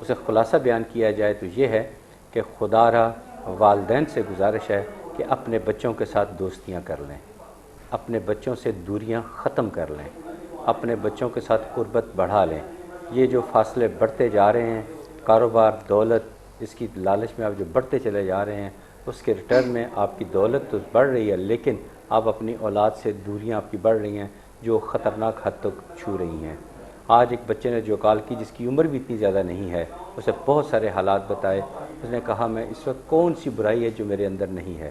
اسے خلاصہ بیان کیا جائے تو یہ ہے کہ خدا را والدین سے گزارش ہے کہ اپنے بچوں کے ساتھ دوستیاں کر لیں، اپنے بچوں سے دوریاں ختم کر لیں، اپنے بچوں کے ساتھ قربت بڑھا لیں۔ یہ جو فاصلے بڑھتے جا رہے ہیں، کاروبار، دولت، اس کی لالچ میں آپ جو بڑھتے چلے جا رہے ہیں، اس کے ریٹرن میں آپ کی دولت تو بڑھ رہی ہے، لیکن آپ اپنی اولاد سے دوریاں آپ کی بڑھ رہی ہیں جو خطرناک حد تک چھو رہی ہیں۔ آج ایک بچے نے جو کال کی، جس کی عمر بھی اتنی زیادہ نہیں ہے، اسے بہت سارے حالات بتائے، اس نے کہا میں اس وقت کون سی برائی ہے جو میرے اندر نہیں ہے،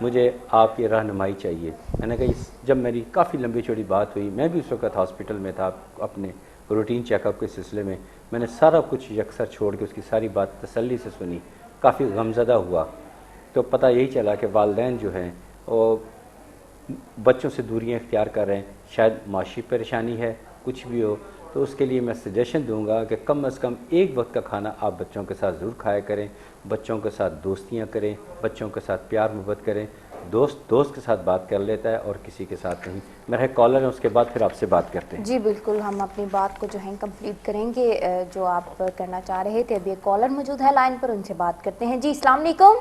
مجھے آپ کی رہنمائی چاہیے۔ میں نے کہا جب میری کافی لمبی چوڑی بات ہوئی، میں بھی اس وقت ہاسپٹل میں تھا اپنے روٹین چیک اپ کے سلسلے میں نے سارا کچھ یکسر چھوڑ کے اس کی ساری بات تسلی سے سنی، کافی غمزدہ ہوا۔ تو پتہ یہی چلا کہ والدین جو ہیں وہ بچوں سے دوریاں اختیار کر رہے ہیں، شاید معاشی پریشانی ہے، کچھ بھی ہو، تو اس کے لیے میں سجیشن دوں گا کہ کم از کم ایک وقت کا کھانا آپ بچوں کے ساتھ ضرور کھایا کریں، بچوں کے ساتھ دوستیاں کریں، بچوں کے ساتھ پیار محبت کریں۔ دوست کے ساتھ بات کر لیتا ہے اور کسی کے ساتھ نہیں۔ میرا کالر ہے، اس کے بعد پھر آپ سے بات کرتے ہیں۔ جی بالکل، ہم اپنی بات کو جو ہے کمپلیٹ کریں گے جو آپ کرنا چاہ رہے تھے۔ ابھی ایک کالر موجود ہے لائن پر، ان سے بات کرتے ہیں۔ جی السلام علیکم۔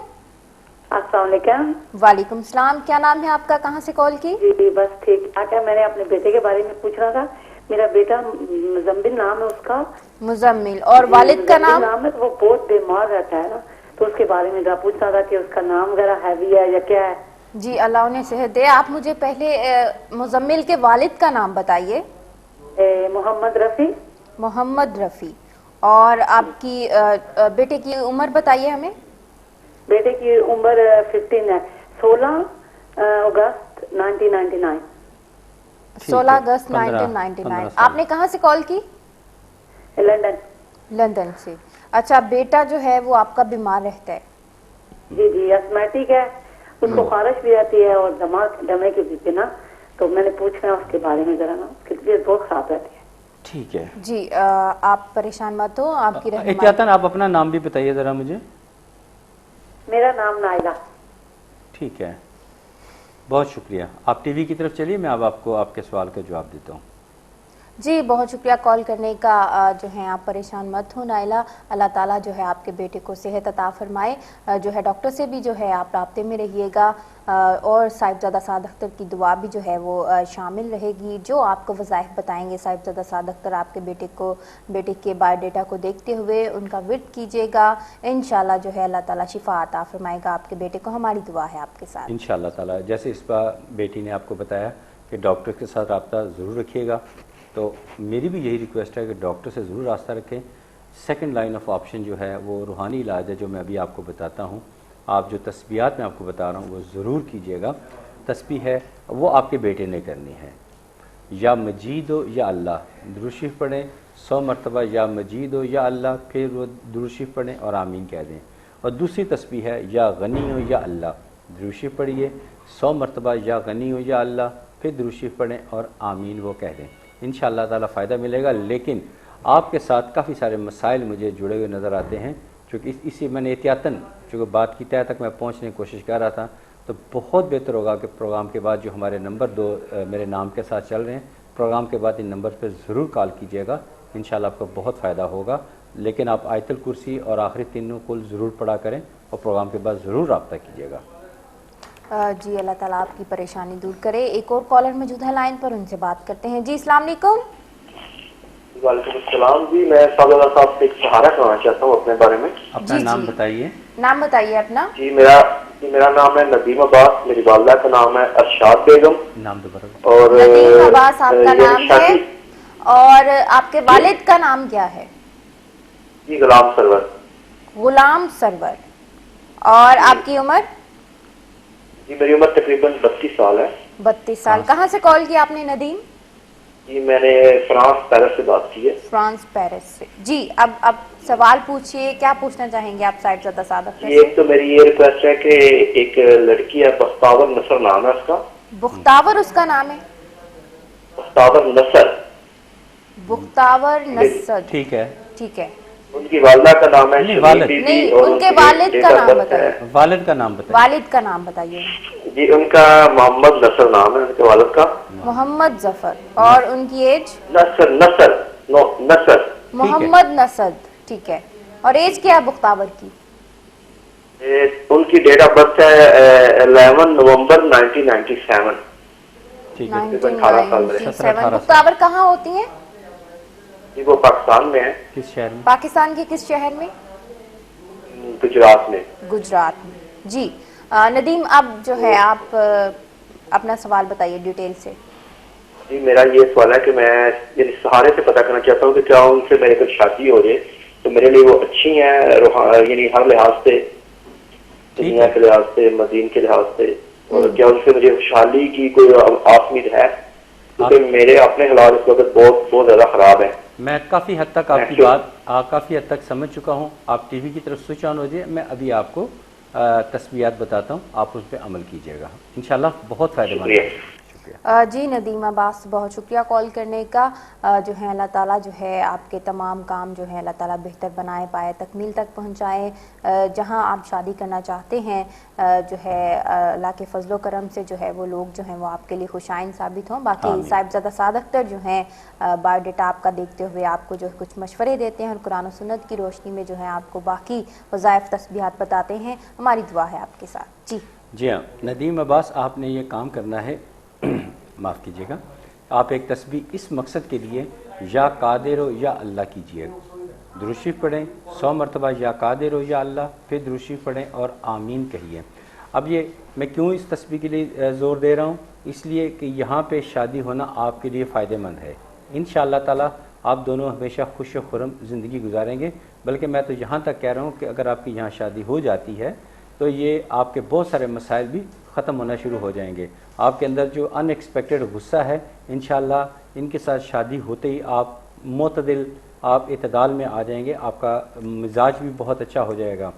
السلام علیکم۔ وعلیکم السلام، کیا نام ہے آپ کا، کہاں سے کال کی؟ جی بس ٹھیک ٹھاک ہے۔ میں نے اپنے بیٹے کے بارے میں پوچھ رہا تھا، میرا بیٹا مزمل نام ہے اس کا۔ مزمل، اور والد کا نام؟ ہے، وہ بہت بیمار رہتا ہے نا، تو اس کے بارے میں ذرا پوچھ رہا تھا کہ اس کا نام وغیرہ ہیوی ہے یا کیا ہے۔ جی اللہ انہیں صحت دے۔ آپ مجھے پہلے مزمل کے والد کا نام بتائیے۔ محمد رفیع۔ محمد رفیع۔ اور آپ کی بیٹے کی عمر بتائیے ہمیں۔ بیٹے کی عمر 15 ہے، 16 اگست 1999۔ 16 اگست 1999۔ آپ نے کہاں سے کال کی؟ لندن۔ لندن سے۔ اچھا، بیٹا جو ہے وہ آپ کا بیمار رہتا ہے؟ جی اسمیٹک ہے، اس کو خارش بھی آتی ہے اور دمے کی بھی نا، تو میں نے پوچھنا ہے اس کے بارے میں ذرا نا، اس کی طبیعت بہت خراب رہتی ہے۔ ٹھیک ہے جی آپ پریشان مت ہو، آپ کی رہنمائی۔ احتیاطاً آپ اپنا نام بھی بتائیے ذرا مجھے۔ میرا نام نائلہ۔ ٹھیک ہے، بہت شکریہ۔ آپ ٹی وی کی طرف چلیے، میں اب آپ کو آپ کے سوال کا جواب دیتا ہوں۔ جی بہت شکریہ کال کرنے کا۔ جو ہے آپ پریشان مت ہو نائلہ، اللہ تعالیٰ جو ہے آپ کے بیٹے کو صحت عطا فرمائے۔ جو ہے ڈاکٹر سے بھی جو ہے آپ رابطے میں رہیے گا، اور صاحبزادہ سعد اختر کی دعا بھی جو ہے وہ شامل رہے گی۔ جو آپ کو وظائف بتائیں گے صاحبزادہ سعد اختر، آپ کے بیٹے کے بایو ڈیٹا کو دیکھتے ہوئے ان کا ورد کیجیے گا۔ انشاءاللہ جو ہے اللہ تعالیٰ شفا عطا فرمائے گا آپ کے بیٹے کو۔ ہماری دعا ہے آپ کے ساتھ انشاءاللہ تعالیٰ۔ جیسے اس بار بیٹی نے آپ کو بتایا کہ ڈاکٹر کے ساتھ رابطہ ضرور رکھیے گا، تو میری بھی یہی ریکویسٹ ہے کہ ڈاکٹر سے ضرور راستہ رکھیں۔ سیکنڈ لائن آف آپشن جو ہے وہ روحانی علاج ہے، جو میں ابھی آپ کو بتاتا ہوں۔ آپ جو تسبیحات میں آپ کو بتا رہا ہوں وہ ضرور کیجیے گا۔ تسبیح ہے وہ آپ کے بیٹے نے کرنی ہے، یا مجید ہو یا اللہ، درود شریف پڑھیں 100 مرتبہ، یا مجید ہو یا اللہ، پھر وہ درود شریف پڑھیں اور آمین کہہ دیں۔ اور دوسری تسبیح ہے یا غنی ہو یا اللہ، درود شریف پڑھیے 100 مرتبہ، یا غنی ہو یا اللہ، پھر درود شریف پڑھیں اور آمین وہ کہہ دیں۔ انشاءاللہ تعالیٰ فائدہ ملے گا۔ لیکن آپ کے ساتھ کافی سارے مسائل مجھے جڑے ہوئے نظر آتے ہیں، چونکہ اسی میں نے احتیاطاً چونکہ بات کی تہہ تک میں پہنچنے کی کوشش کر رہا تھا، تو بہت بہتر ہوگا کہ پروگرام کے بعد جو ہمارے نمبر 2 میرے نام کے ساتھ چل رہے ہیں، پروگرام کے بعد ان نمبر پہ ضرور کال کیجیے گا، انشاءاللہ آپ کو بہت فائدہ ہوگا۔ لیکن آپ آیت الکرسی اور آخری تینوں کل ضرور پڑھا کریں، اور پروگرام کے بعد ضرور رابطہ کیجیے گا۔ جی اللہ تعالیٰ آپ کی پریشانی دور کرے۔ ایک اور کالر موجود ہے لائن پر، ان سے بات کرتے ہیں۔ جی السلام علیکم۔ وعلیکم السلام۔ جی میں صاحبزادہ صاحب سے ایک سہارا کرنا چاہتا ہوں اپنے بارے میں۔ اپنا نام بتائیے۔ نام بتائیے اپنا۔ جی میرا نام ہے ندیم عباس، میری والدہ کا نام ہے ارشاد بیگم۔ نام دوبارہ۔ اور ندیم عباس آپ کا نام ہے، اور آپ کے والد کا نام کیا ہے؟ جی غلام سرور۔ غلام سرور۔ اور آپ کی عمر؟ جی میری عمر تقریباً 32 سال ہے۔ 32 سال۔ کہاں سے کال کیا آپ نے ندیم؟ جی میں نے فرانس پیرس سے بات کی ہے۔ فرانس پیرس سے۔ جی اب سوال پوچھیے، کیا پوچھنا چاہیں گے آپ صاحبزادہ سعد اختر سے؟ ایک تو میری یہ ریکویسٹ ہے کہ ایک لڑکی ہے، بختاور نصر نام ہے اس کا۔ بختاور اس کا نام ہے؟ بختاور نصر۔ بختاور نصر، ٹھیک ہے۔ ٹھیک ہے۔ ان کی والدہ کا نام ہے نہیں، شمیم والد بی بی، نہیں، اور ان کے کی والد کا ڈیٹ آف نام برتھ بتائیے۔ ہے۔ والد کا نام بتائیے۔ والد کا نام بتائیے۔ جی ان کا محمد نصر نام ہے ان کے والد کا۔ محمد ظفر۔ اور ان کی ایج؟ نصر۔ محمد نصد، ٹھیک ہے۔ اور ایج کیا ہے بختاور کی؟ ان کی ڈیٹ آف برتھ ہے 11 نومبر 1997. ٹھیک ہے 1997. بختاور کہاں ہوتی ہیں؟ جی وہ پاکستان میں ہے. کس شہر میں؟ پاکستان کے کس شہر میں؟ گجرات میں. گجرات میں. جی ندیم، اب جو ہے آپ اپنا سوال بتائیے ڈیٹیل سے. جی میرا یہ سوال ہے کہ میں سہارے سے پتہ کرنا چاہتا ہوں کہ کیا ان سے میرے کو شادی ہو جائے تو میرے لیے وہ اچھی ہیں یعنی ہر لحاظ سے، دنیا کے لحاظ سے، مدین کے لحاظ سے، اور کیا ان سے مجھے خوشحالی کی کوئی آسمید ہے؟ کیونکہ میرے اپنے حالات اس وقت بہت زیادہ خراب ہیں. میں کافی حد تک آپ کی بات کافی حد تک سمجھ چکا ہوں. آپ ٹی وی کی طرف سوئچ آن ہو جائے. میں ابھی آپ کو تصویرات بتاتا ہوں، آپ اس پہ عمل کیجیے گا انشاءاللہ. بہت فائدہ مند ہے. جی ندیم عباس، بہت شکریہ کال کرنے کا. جو ہے اللہ تعالیٰ جو ہے آپ کے تمام کام جو ہے اللہ تعالیٰ بہتر بنائے، پائے تکمیل تک پہنچائے. جہاں آپ شادی کرنا چاہتے ہیں جو ہے اللہ کے فضل و کرم سے جو ہے وہ لوگ جو ہیں وہ آپ کے لیے خوشائن ثابت ہوں. باقی صاحبزادہ سعد اختر جو ہیں بایو ڈیٹا آپ کا دیکھتے ہوئے آپ کو جو کچھ مشورے دیتے ہیں اور قرآن و سنت کی روشنی میں جو ہے آپ کو باقی وظائف تسبیحات بتاتے ہیں. ہماری دعا ہے آپ کے ساتھ. جی ہاں ندیم عباس، آپ نے یہ کام کرنا ہے. معاف کیجیے گا. آپ ایک تسبیح اس مقصد کے لیے یا قادر ہو یا اللہ کیجیے. درود شریف پڑھیں 100 مرتبہ یا قادر ہو یا اللہ، پھر درود شریف پڑھیں اور آمین کہیے. اب یہ میں کیوں اس تسبیح کے لیے زور دے رہا ہوں؟ اس لیے کہ یہاں پہ شادی ہونا آپ کے لیے فائدہ مند ہے. انشاءاللہ تعالی آپ دونوں ہمیشہ خوش و خرم زندگی گزاریں گے. بلکہ میں تو یہاں تک کہہ رہا ہوں کہ اگر آپ کی یہاں شادی ہو جاتی ہے تو یہ آپ کے بہت سارے مسائل بھی ختم ہونا شروع ہو جائیں گے. آپ کے اندر جو ان ایکسپیکٹڈ غصہ ہے انشاءاللہ ان کے ساتھ شادی ہوتے ہی آپ معتدل، آپ اعتدال میں آ جائیں گے. آپ کا مزاج بھی بہت اچھا ہو جائے گا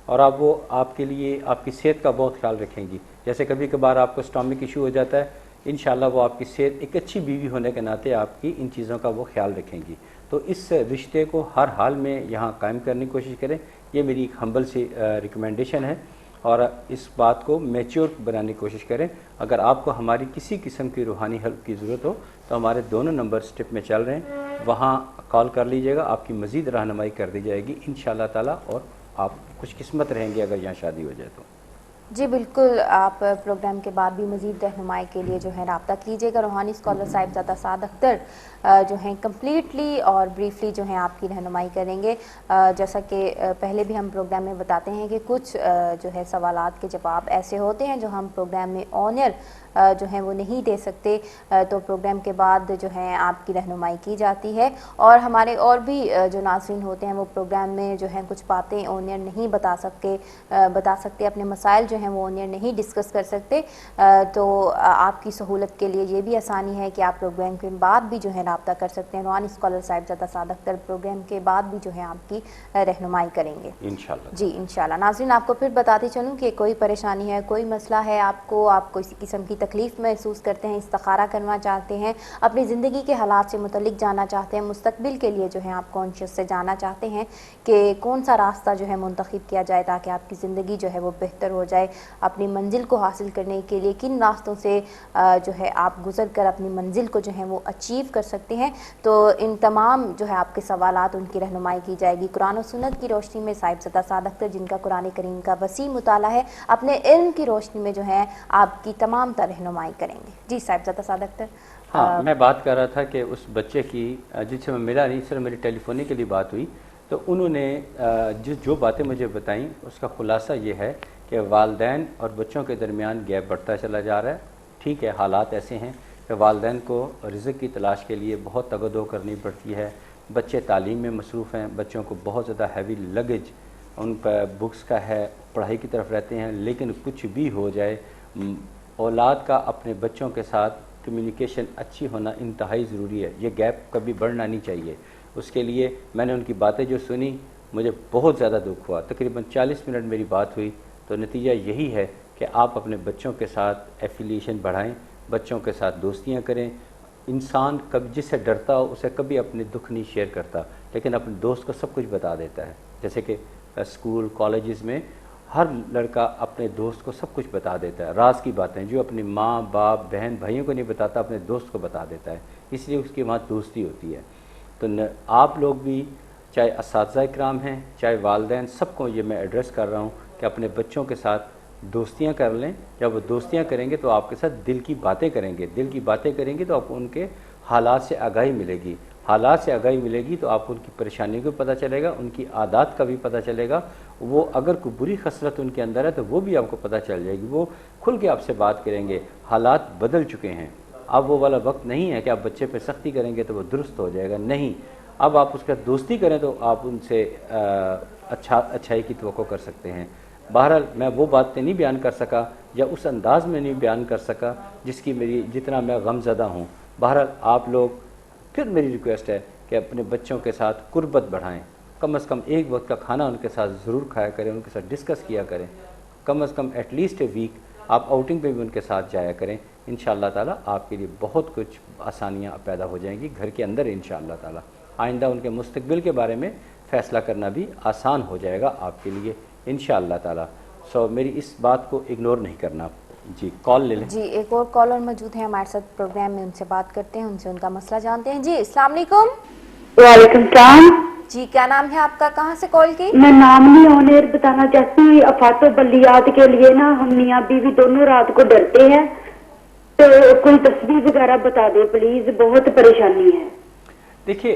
اور آپ کے لیے آپ کی صحت کا بہت خیال رکھیں گی. جیسے کبھی کبھار آپ کو اسٹامک ایشو ہو جاتا ہے، انشاءاللہ وہ آپ کی صحت، ایک اچھی بیوی ہونے کے ناطے آپ کی ان چیزوں کا وہ خیال رکھیں گی. تو اس رشتے کو ہر حال میں یہاں قائم کرنے کی کوشش کریں. یہ میری ایک ہمبل سی ریکمنڈیشن ہے اور اس بات کو میچور بنانے کی کوشش کریں. اگر آپ کو ہماری کسی قسم کی روحانی ہیلپ کی ضرورت ہو تو ہمارے دونوں نمبر سٹپ میں چل رہے ہیں، وہاں کال کر لیجئے گا. آپ کی مزید رہنمائی کر دی جائے گی انشاءاللہ تعالی، اور آپ خوش قسمت رہیں گے اگر یہاں شادی ہو جائے تو. جی بالکل، آپ پروگرام کے بعد بھی مزید رہنمائی کے لیے جو ہے رابطہ کیجیے گا. روحانی اسکالر صاحبزادہ سعد اختر جو ہیں کمپلیٹلی اور بریفلی جو ہیں آپ کی رہنمائی کریں گے. جیسا کہ پہلے بھی ہم پروگرام میں بتاتے ہیں کہ کچھ جو ہے سوالات کے جواب ایسے ہوتے ہیں جو ہم پروگرام میں آن ایئر جو ہیں وہ نہیں دے سکتے، تو پروگرام کے بعد جو ہے آپ کی رہنمائی کی جاتی ہے. اور ہمارے اور بھی جو ناظرین ہوتے ہیں وہ پروگرام میں جو ہیں کچھ باتیں آن ایئر نہیں بتا سکتے، اپنے مسائل جو ہیں وہ آن ایئر نہیں ڈسکس کر سکتے. تو آپ کی سہولت کے لیے یہ بھی آسانی ہے کہ آپ پروگرام کے بعد بھی جو ہے رابطہ کر سکتے ہیں. روحانی اسکالر صاحبزادہ سعد اختر پروگرام کے بعد بھی جو ہے آپ کی رہنمائی کریں گے انشاءاللہ. جی انشاءاللہ. ناظرین آپ کو پھر بتاتی چلوں کہ کوئی پریشانی ہے، کوئی مسئلہ ہے، آپ کسی قسم کی تکلیف محسوس کرتے ہیں، استخارہ کرنا چاہتے ہیں، اپنی زندگی کے حالات سے متعلق جاننا چاہتے ہیں، مستقبل کے لیے جو ہے آپ کانشیس سے جاننا چاہتے ہیں کہ کون سا راستہ جو ہے منتخب کیا جائے تاکہ آپ کی زندگی جو ہے وہ بہتر ہو جائے، اپنی منزل کو حاصل کرنے کے لیے کن راستوں سے جو ہے آپ گزر کر اپنی منزل کو جو ہے وہ اچیو کر سکتے ہیں، تو ان تمام جو ہے آپ کے سوالات ان کی رہنمائی کی جائے گی قرآن و سنت کی روشنی میں. صاحبزادہ سعد اختر جن کا قرآن کریم کا وسیع مطالعہ ہے، اپنے علم کی روشنی میں جو ہے آپ کی تمام تر رہنمائی کریں گے. جی صاحبزادہ سعد اختر. ہاں میں بات کر رہا تھا کہ اس بچے کی جس سے میں ملا نہیں، صرف میری ٹیلی فونی کے لیے بات ہوئی، تو انہوں نے جو باتیں مجھے بتائیں اس کا خلاصہ یہ ہے کہ والدین اور بچوں کے درمیان گیپ بڑھتا چلا جا رہا ہے. ٹھیک ہے، حالات ایسے ہیں کہ والدین کو رزق کی تلاش کے لیے بہت تگدو کرنی پڑتی ہے. بچے تعلیم میں مصروف ہیں، بچوں کو بہت زیادہ ہیوی لگیج ان پر بکس کا ہے، پڑھائی کی طرف رہتے ہیں. لیکن کچھ بھی ہو جائے، اولاد کا اپنے بچوں کے ساتھ کمیونیکیشن اچھی ہونا انتہائی ضروری ہے. یہ گیپ کبھی بڑھنا نہیں چاہیے. اس کے لیے میں نے ان کی باتیں جو سنی مجھے بہت زیادہ دکھ ہوا. تقریباً 40 منٹ میری بات ہوئی، تو نتیجہ یہی ہے کہ آپ اپنے بچوں کے ساتھ ایفیلیشن بڑھائیں، بچوں کے ساتھ دوستیاں کریں. انسان کبھی جس سے ڈرتا ہو اسے کبھی اپنے دکھ نہیں شیئر کرتا، لیکن اپنے دوست کو سب کچھ بتا دیتا ہے. جیسے کہ اسکول کالجز میں ہر لڑکا اپنے دوست کو سب کچھ بتا دیتا ہے، راز کی باتیں جو اپنی ماں باپ بہن بھائیوں کو نہیں بتاتا اپنے دوست کو بتا دیتا ہے، اس لیے اس کی وہاں دوستی ہوتی ہے. تو آپ لوگ بھی چاہے اساتذہ کرام ہیں چاہے والدین، سب کو یہ میں ایڈریس کر رہا ہوں کہ اپنے بچوں کے ساتھ دوستیاں کر لیں. جب وہ دوستیاں کریں گے تو آپ کے ساتھ دل کی باتیں کریں گے، دل کی باتیں کریں گے تو آپ کو ان کے حالات سے آگاہی ملے گی، حالات سے آگاہی ملے گی تو آپ کو ان کی پریشانی کو پتہ چلے گا، ان کی عادات کا بھی پتہ چلے گا. وہ اگر کوئی بری خصلت ان کے اندر ہے تو وہ بھی آپ کو پتہ چل جائے گی، وہ کھل کے آپ سے بات کریں گے. حالات بدل چکے ہیں، اب وہ والا وقت نہیں ہے کہ آپ بچے پہ سختی کریں گے تو وہ درست ہو جائے گا، نہیں. اب آپ اس کا دوستی کریں تو آپ ان سے اچھائی کی توقع کر سکتے ہیں. بہرحال میں وہ باتیں نہیں بیان کر سکا یا اس انداز میں نہیں بیان کر سکا جس کی جتنا میں غم زدہ ہوں. بہرحال آپ لوگ، پھر میری ریکویسٹ ہے کہ اپنے بچوں کے ساتھ قربت بڑھائیں، کم از کم ایک وقت کا کھانا ان کے ساتھ ضرور کھایا کریں، ان کے ساتھ ڈسکس کیا کریں، کم از کم ایٹ لیسٹ اے ویک آپ آؤٹنگ پہ بھی ان کے ساتھ جایا کریں. انشاءاللہ تعالیٰ آپ کے لیے بہت کچھ آسانیاں پیدا ہو جائیں گی گھر کے اندر انشاءاللہ تعالیٰ. آئندہ ان کے مستقبل کے بارے میں فیصلہ کرنا بھی آسان ہو جائے گا آپ کے لیے انشاءاللہ تعالیٰ. میری اس بات کو اگنور نہیں کرنا. جی کال لے لیں. جی ایک اور کالر موجود ہیں ہمارے ساتھ پروگرام میں، ان سے بات کرتے ہیں، ان سے ان کا مسئلہ جانتے ہیں. جی السلام علیکم. وعلیکم السلام. جی کیا نام ہے آپ کا، کہاں سے کال کی؟ میں نام نہیں آن ایئر بتانا چاہتی ہوں. افات و بلیات کے لیے نا ہم میاں بیوی دونوں رات کو ڈرتے ہیں، تو کوئی تصویر وغیرہ بتا دے پلیز، بہت پریشانی ہے. دیکھیے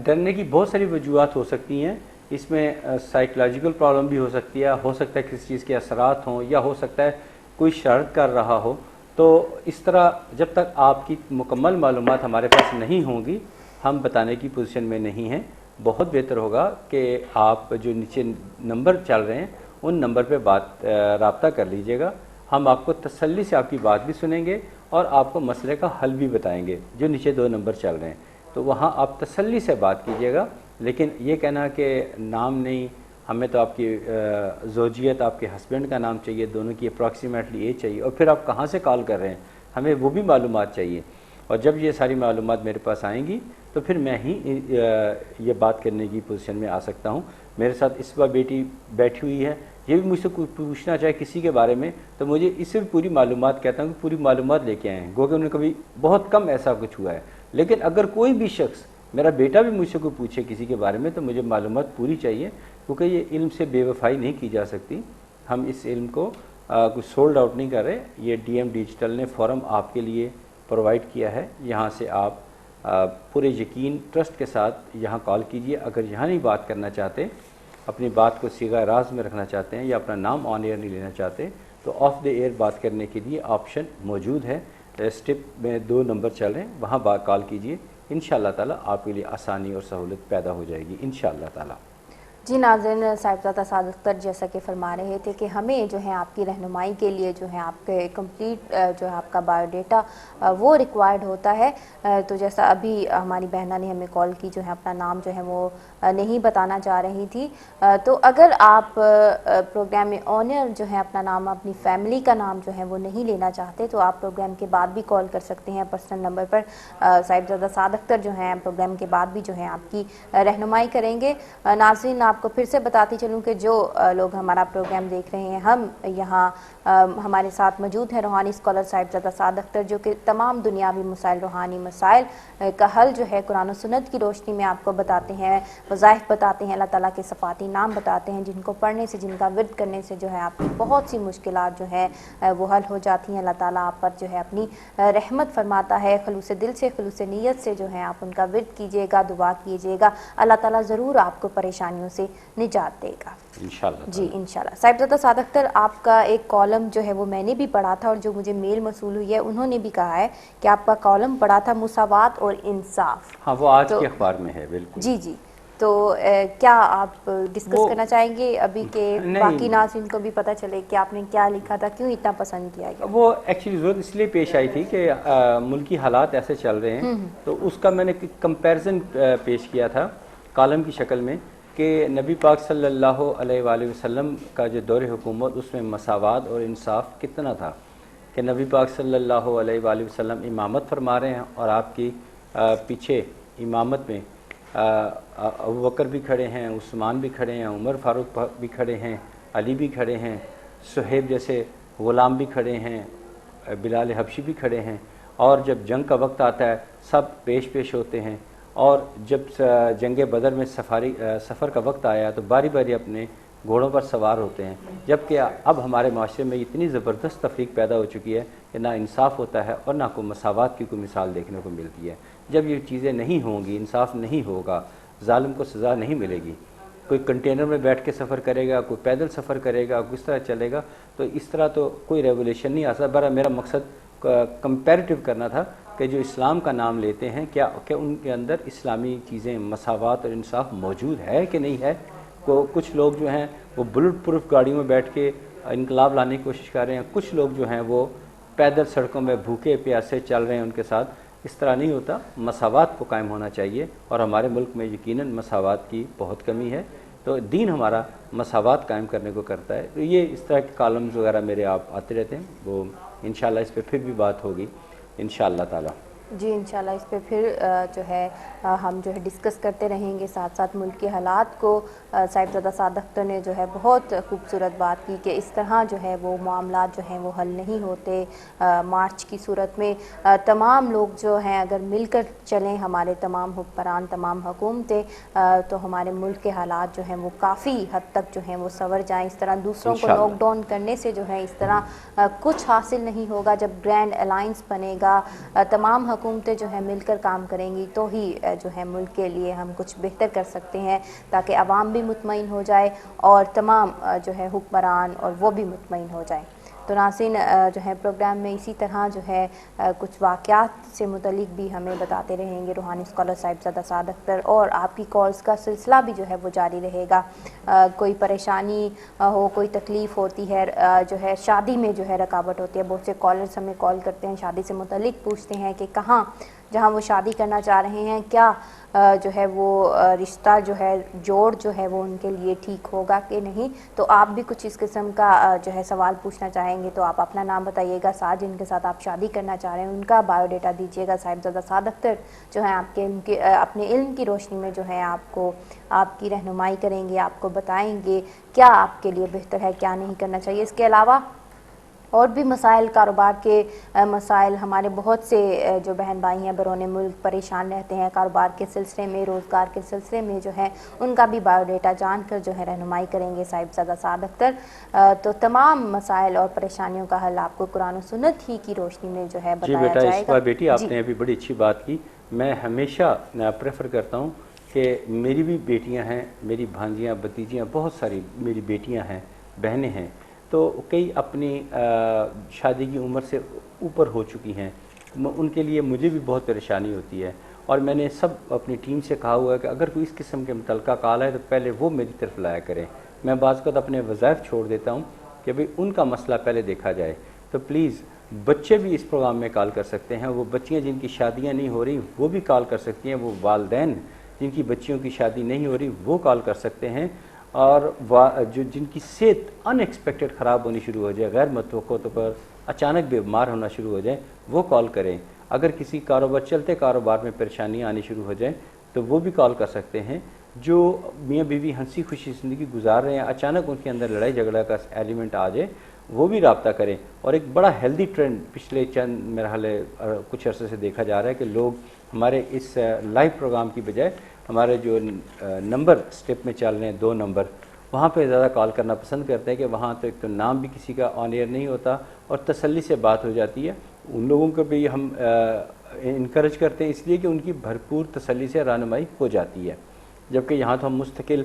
ڈرنے کی بہت ساری وجوہات ہو سکتی ہیں. اس میں سائیکولوجیکل پرابلم بھی ہو سکتی ہے، ہو سکتا ہے کسی چیز کے اثرات ہوں، یا ہو سکتا ہے کوئی شرارت کر رہا ہو. تو اس طرح جب تک آپ کی مکمل معلومات ہمارے پاس نہیں ہوں گی ہم بتانے کی پوزیشن میں نہیں ہیں. بہت بہتر ہوگا کہ آپ جو نیچے نمبر چل رہے ہیں ان نمبر پہ رابطہ کر لیجئے گا. ہم آپ کو تسلی سے آپ کی بات بھی سنیں گے اور آپ کو مسئلے کا حل بھی بتائیں گے. جو نیچے 2 نمبر چل رہے ہیں تو وہاں آپ تسلی سے بات کیجئے گا. لیکن یہ کہنا کہ نام نہیں، ہمیں تو آپ کی زوجیت، آپ کے ہسبینڈ کا نام چاہیے، دونوں کی اپروکسیمیٹلی ایج چاہیے، اور پھر آپ کہاں سے کال کر رہے ہیں ہمیں وہ بھی معلومات چاہیے. اور جب یہ ساری معلومات میرے پاس آئیں گی تو پھر میں ہی یہ بات کرنے کی پوزیشن میں آ سکتا ہوں. میرے ساتھ اس بار بیٹی بیٹھی ہوئی ہے، یہ بھی مجھ سے کوئی پوچھنا چاہے کسی کے بارے میں تو مجھے اس سے بھی پوری معلومات کہتا ہوں کہ پوری معلومات لے کے آئے ہیں. گو کہ انہیں کبھی بہت کم ایسا کچھ ہوا ہے. لیکن اگر کوئی بھی شخص، میرا بیٹا بھی مجھ سے کوئی پوچھے کسی کے بارے میں تو مجھے معلومات پوری چاہیے، کیونکہ یہ علم سے بے وفائی نہیں کی جا سکتی. ہم اس علم کو کچھ سولڈ آؤٹ نہیں کر رہے. یہ ڈی ایم ڈیجیٹل نے فورم آپ کے لیے پرووائڈ کیا ہے. یہاں سے آپ پورے یقین ٹرسٹ کے ساتھ یہاں کال کیجئے. اگر یہاں نہیں بات کرنا چاہتے، اپنی بات کو صیغہ راز میں رکھنا چاہتے ہیں یا اپنا نام آن ایئر نہیں لینا چاہتے تو آف دی ایئر بات کرنے کے لیے آپشن موجود ہے. اسٹیپ میں 2 نمبر چل رہے ہیں، وہاں کال کیجئے. انشاءاللہ تعالیٰ آپ کے لیے آسانی اور سہولت پیدا ہو جائے گی انشاءاللہ تعالیٰ. جی ناظرین، صاحبزادہ صادق اختر جیسا کہ فرما رہے تھے کہ ہمیں جو ہے آپ کی رہنمائی کے لیے جو ہے آپ کے کمپلیٹ جو ہے آپ کا بایو ڈیٹا وہ ریکوائرڈ ہوتا ہے. تو جیسا ابھی ہماری بہنہ نے ہمیں کال کی، جو ہے اپنا نام جو ہے وہ نہیں بتانا چاہ رہی تھی. تو اگر آپ پروگرام میں آنر جو ہے اپنا نام، اپنی فیملی کا نام جو ہے وہ نہیں لینا چاہتے تو آپ پروگرام کے بعد بھی کال کر سکتے ہیں پرسنل نمبر پر. صاحبزادہ صادق اختر جو ہیں پروگرام کے بعد بھی جو ہے آپ کی رہنمائی کریں گے. ناظرین آپ کو پھر سے بتاتی چلوں کہ جو لوگ ہمارا پروگرام دیکھ رہے ہیں، ہم یہاں ہمارے ساتھ موجود ہیں روحانی اسکالر صاحبزادہ صادق اختر، جو کہ تمام دنیاوی مسائل، روحانی مسائل کا حل جو ہے قرآن و سنت کی روشنی میں آپ کو بتاتے ہیں، وظائف بتاتے ہیں، اللہ تعالیٰ کے صفاتی نام بتاتے ہیں جن کو پڑھنے سے، جن کا ورد کرنے سے جو ہے آپ کی بہت سی مشکلات جو ہے وہ حل ہو جاتی ہیں. اللہ تعالیٰ آپ پر جو ہے اپنی رحمت فرماتا ہے. خلوص دل سے، خلوص نیت سے جو ہے آپ ان کا ورد کیجیے گا، دعا کیجیے گا، اللہ تعالیٰ ضرور آپ کو پریشانیوں سے نجات دے گا انشاءاللہ. جی انشاءاللہ. صاحبزادہ صادق اختر، آپ کا ایک کالم جو ہے وہ میں نے بھی پڑھا تھا اور جو مجھے میل موصول ہوئی ہے انہوں نے بھی کہا ہے کہ آپ کا کالم پڑھا تھا مساوات اور انصاف. ہاں وہ آج کے اخبار میں ہے. بالکل جی جی. تو کیا آپ ڈسکس کرنا چاہیں گے ابھی کہ باقی ناظرین کو بھی پتہ چلے کہ آپ نے کیا لکھا تھا، کیوں اتنا پسند کیا گیا؟ وہ ایکچولی ضرورت اس لیے پیش آئی تھی کہ ملکی حالات ایسے چل رہے ہیں تو اس کا میں نے کمپیریزن پیش کیا تھا کالم کی شکل میں کہ نبی پاک صلی اللہ علیہ وآلہ وسلم کا جو دور حکومت اس میں مساوات اور انصاف کتنا تھا. کہ نبی پاک صلی اللہ علیہ وآلہ وسلم امامت فرما رہے ہیں اور آپ کی پیچھے امامت میں ابو بکر بھی کھڑے ہیں، عثمان بھی کھڑے ہیں، عمر فاروق بھی کھڑے ہیں، علی بھی کھڑے ہیں، صہیب جیسے غلام بھی کھڑے ہیں، بلال حبشی بھی کھڑے ہیں. اور جب جنگ کا وقت آتا ہے سب پیش ہوتے ہیں اور جب جنگ بدر میں سفر کا وقت آیا تو باری باری اپنے گھوڑوں پر سوار ہوتے ہیں، جبکہ اب ہمارے معاشرے میں اتنی زبردست تفریق پیدا ہو چکی ہے کہ نہ انصاف ہوتا ہے اور نہ کوئی مساوات کی کوئی مثال دیکھنے کو ملتی ہے۔ جب یہ چیزیں نہیں ہوں گی، انصاف نہیں ہوگا، ظالم کو سزا نہیں ملے گی، کوئی کنٹینر میں بیٹھ کے سفر کرے گا، کوئی پیدل سفر کرے گا، کس طرح چلے گا، تو اس طرح تو کوئی ریولیوشن نہیں آ سکتا۔ برا میرا مقصد کمپیریٹو کرنا تھا کہ جو اسلام کا نام لیتے ہیں کیا ان کے اندر اسلامی چیزیں، مساوات اور انصاف موجود ہے کہ نہیں ہے۔ کچھ لوگ جو ہیں وہ بلٹ پروف گاڑیوں میں بیٹھ کے انقلاب لانے کی کوشش کر رہے ہیں، کچھ لوگ جو ہیں وہ پیدل سڑکوں میں بھوکے پیاسے چل رہے ہیں ان کے ساتھ۔ اس طرح نہیں ہوتا، مساوات کو قائم ہونا چاہیے، اور ہمارے ملک میں یقیناً مساوات کی بہت کمی ہے، تو دین ہمارا مساوات قائم کرنے کو کرتا ہے۔ تو یہ اس طرح کے کالمز وغیرہ میرے آپ آتے رہتے ہیں، وہ انشاءاللہ اس پہ پھر بھی بات ہوگی انشاءاللہ تعالی۔ جی انشاءاللہ اس پہ پھر جو ہے ہم جو ہے ڈسکس کرتے رہیں گے، ساتھ ساتھ ملک کے حالات کو صاحبزادہ سعد اختر نے جو ہے بہت خوبصورت بات کی کہ اس طرح جو ہے وہ معاملات جو ہیں وہ حل نہیں ہوتے۔ مارچ کی صورت میں تمام لوگ جو ہیں اگر مل کر چلیں، ہمارے تمام حکمران، تمام حکومتیں، تو ہمارے ملک کے حالات جو ہیں وہ کافی حد تک جو ہیں وہ سنور جائیں۔ اس طرح دوسروں کو لاک ڈاؤن کرنے سے جو ہے اس طرح کچھ حاصل نہیں ہوگا۔ جب گرینڈ الائنس بنے گا، تمام حکومتیں جو ہیں مل کر کام کریں گی، تو ہی جو ہے ملک کے لیے ہم کچھ بہتر کر سکتے ہیں، تاکہ عوام بھی مطمئن ہو جائے اور تمام جو ہے حکمران اور وہ بھی مطمئن ہو جائیں۔ تو ناظرین جو ہے پروگرام میں اسی طرح جو ہے کچھ واقعات سے متعلق بھی ہمیں بتاتے رہیں گے روحانی اسکالر صاحبزادہ سعد اختر، اور آپ کی کالز کا سلسلہ بھی جو ہے وہ جاری رہے گا۔ کوئی پریشانی ہو، کوئی تکلیف ہوتی ہے، جو ہے شادی میں جو ہے رکاوٹ ہوتی ہے، بہت سے کالرز ہمیں کال کرتے ہیں، شادی سے متعلق پوچھتے ہیں کہ کہاں جہاں وہ شادی کرنا چاہ رہے ہیں کیا جو ہے وہ رشتہ جو ہے جوڑ جو ہے وہ ان کے لیے ٹھیک ہوگا کہ نہیں۔ تو آپ بھی کچھ اس قسم کا جو ہے سوال پوچھنا چاہیں گے تو آپ اپنا نام بتائیے گا، ساتھ جن کے ساتھ آپ شادی کرنا چاہ رہے ہیں ان کا بایو ڈیٹا دیجیے گا۔ صاحبزادہ سعد اختر جو ہے آپ کے اپنے علم کی روشنی میں جو ہے آپ کی رہنمائی کریں گے، آپ کو بتائیں گے کیا آپ کے لیے بہتر ہے، کیا نہیں کرنا چاہیے۔ اس کے علاوہ اور بھی مسائل، کاروبار کے مسائل، ہمارے بہت سے جو بہن بھائی ہیں بیرون ملک پریشان رہتے ہیں کاروبار کے سلسلے میں، روزگار کے سلسلے میں جو ہے ان کا بھی بایو ڈیٹا جان کر جو ہے رہنمائی کریں گے صاحبزادہ سعد اختر۔ تو تمام مسائل اور پریشانیوں کا حل آپ کو قرآن و سنت ہی کی روشنی میں جو ہے بتایا جی بیٹا، جائے اس گا۔ بار بیٹی آپ نے ابھی بڑی اچھی بات کی۔ میں ہمیشہ پریفر کرتا ہوں کہ میری بھی بیٹیاں ہیں، میری بھانجیاں بھتیجیاں، بہت ساری میری بیٹیاں ہیں، بہنیں ہیں، تو کئی اپنی شادی کی عمر سے اوپر ہو چکی ہیں، ان کے لیے مجھے بھی بہت پریشانی ہوتی ہے، اور میں نے سب اپنی ٹیم سے کہا ہوا ہے کہ اگر کوئی اس قسم کے متعلقہ کال ہے تو پہلے وہ میری طرف لایا کریں۔ میں بعض اوقات اپنے وظائف چھوڑ دیتا ہوں کہ بھئی ان کا مسئلہ پہلے دیکھا جائے۔ تو پلیز بچے بھی اس پروگرام میں کال کر سکتے ہیں، وہ بچیاں جن کی شادیاں نہیں ہو رہی وہ بھی کال کر سکتی ہیں، وہ والدین جن کی بچیوں کی شادی نہیں ہو رہی وہ کال کر سکتے ہیں، اور جن کی صحت ان ایکسپیکٹڈ خراب ہونی شروع ہو جائے، غیر متوقع طور پر اچانک بیمار ہونا شروع ہو جائے، وہ کال کریں۔ اگر کسی چلتے کاروبار میں پریشانیاں آنی شروع ہو جائیں تو وہ بھی کال کر سکتے ہیں۔ جو میاں بیوی ہنسی خوشی زندگی گزار رہے ہیں، اچانک ان کے اندر لڑائی جھگڑا کا ایلیمنٹ آ جائے، وہ بھی رابطہ کریں۔ اور ایک بڑا ہیلدی ٹرینڈ پچھلے چند میرا حال کچھ عرصے سے دیکھا جا رہا ہے کہ لوگ ہمارے اس لائیو پروگرام کی بجائے ہمارے جو نمبر اسٹیپ میں چل رہے ہیں 2 نمبر، وہاں پہ زیادہ کال کرنا پسند کرتے ہیں کہ وہاں تو ایک تو نام بھی کسی کا آن ایئر نہیں ہوتا اور تسلی سے بات ہو جاتی ہے۔ ان لوگوں کو بھی ہم انکریج کرتے ہیں اس لیے کہ ان کی بھرپور تسلی سے رہنمائی ہو جاتی ہے، جبکہ یہاں تو ہم مستقل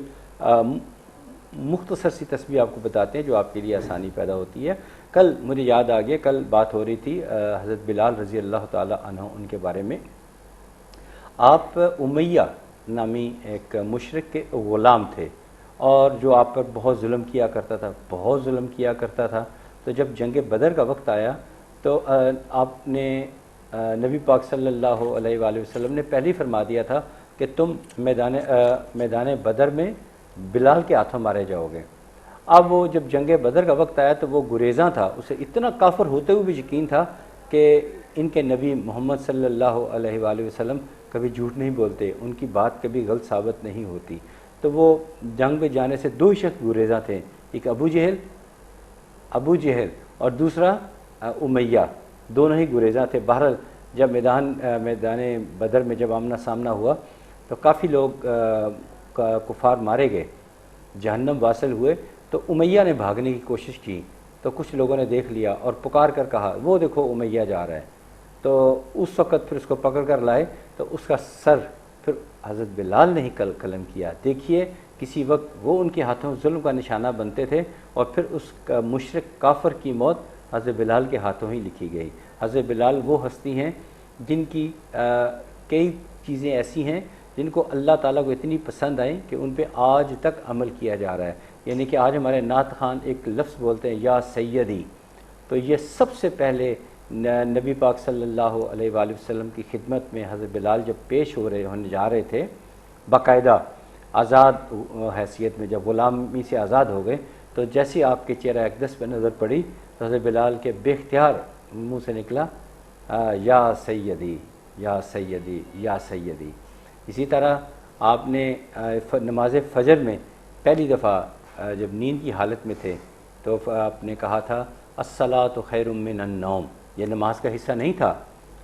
مختصر سی تسبیح آپ کو بتاتے ہیں جو آپ کے لیے آسانی پیدا ہوتی ہے۔ کل مجھے یاد آ گیا، کل بات ہو رہی تھی حضرت بلال رضی اللہ تعالی عنہ ان کے بارے میں۔ آپ امیہ نامی ایک مشرک کے غلام تھے، اور جو آپ پر بہت ظلم کیا کرتا تھا۔ تو جب جنگ بدر کا وقت آیا تو آپ نے نبی پاک صلی اللہ علیہ وآلہ وسلم نے پہلے ہی فرما دیا تھا کہ تم میدان بدر میں بلال کے ہاتھوں مارے جاؤ گے۔ اب وہ جب جنگ بدر کا وقت آیا تو وہ گریزاں تھا، اسے اتنا کافر ہوتے ہوئے بھی یقین تھا کہ ان کے نبی محمد صلی اللہ علیہ وآلہ وسلم کبھی جھوٹ نہیں بولتے، ان کی بات کبھی غلط ثابت نہیں ہوتی۔ تو وہ جنگ میں جانے سے 2 شخص گریزاں تھے، ایک ابو جہل اور دوسرا امیہ، دونوں ہی گریزاں تھے۔ بہرحال جب میدان بدر میں جب آمنا سامنا ہوا تو کافی لوگ کفار مارے گئے، جہنم واصل ہوئے، تو امیہ نے بھاگنے کی کوشش کی، تو کچھ لوگوں نے دیکھ لیا اور پکار کر کہا وہ دیکھو امیہ جا رہا ہے، تو اس وقت پھر اس کو پکڑ کر لائے، تو اس کا سر پھر حضرت بلال نے ہی قلم کیا۔ دیکھیے کسی وقت وہ ان کے ہاتھوں ظلم کا نشانہ بنتے تھے، اور پھر اس کا مشرک کافر کی موت حضرت بلال کے ہاتھوں ہی لکھی گئی۔ حضرت بلال وہ ہستی ہیں جن کی کئی چیزیں ایسی ہیں جن کو اللہ تعالیٰ کو اتنی پسند آئیں کہ ان پہ آج تک عمل کیا جا رہا ہے۔ یعنی کہ آج ہمارے نعت خوان ایک لفظ بولتے ہیں یا سیدی، تو یہ سب سے پہلے نبی پاک صلی اللہ علیہ وآلہ وسلم کی خدمت میں حضرت بلال جب پیش ہونے جا رہے تھے، باقاعدہ آزاد حیثیت میں، جب غلامی سے آزاد ہو گئے، تو جیسے آپ کے چہرہ اقدس پہ نظر پڑی تو حضرت بلال کے بے اختیار منہ سے نکلا یا سیدی یا سیدی یا سیدی۔ اسی طرح آپ نے نماز فجر میں پہلی دفعہ جب نیند کی حالت میں تھے تو آپ نے کہا تھا الصلاۃ خیر من النوم، یہ نماز کا حصہ نہیں تھا،